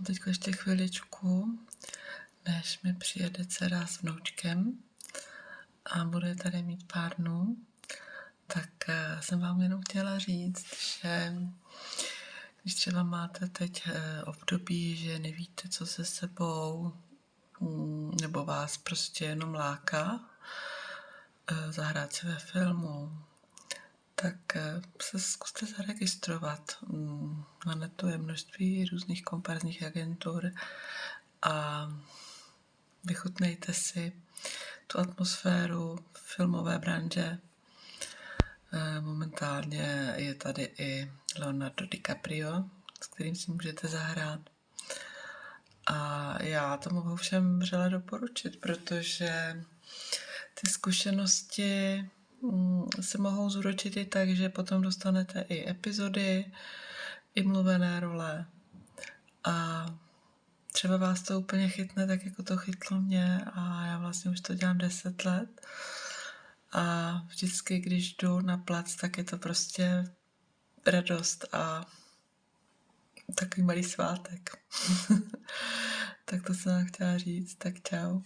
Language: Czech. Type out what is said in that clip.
teď ještě chviličku, než mi přijede dcera s vnoučkem a bude tady mít pár dnů, tak jsem vám jenom chtěla říct, že když třeba máte teď období, že nevíte, co se sebou, nebo vás prostě jenom láká zahrát si ve filmu, tak se zkuste zaregistrovat. Na netu je množství různých komparzních agentur a vychutnejte si tu atmosféru filmové branže. Momentálně je tady i Leonardo DiCaprio, s kterým si můžete zahrát. A já to mohu všem vřele doporučit, protože ty zkušenosti se mohou zúročit i tak, že potom dostanete i epizody, i mluvené role. A třeba vás to úplně chytne, tak jako to chytlo mě, a já vlastně už to dělám 10 let. A vždycky, když jdu na plac, tak je to prostě radost a takový malý svátek. Tak to jsem vám chtěla říct, tak čau.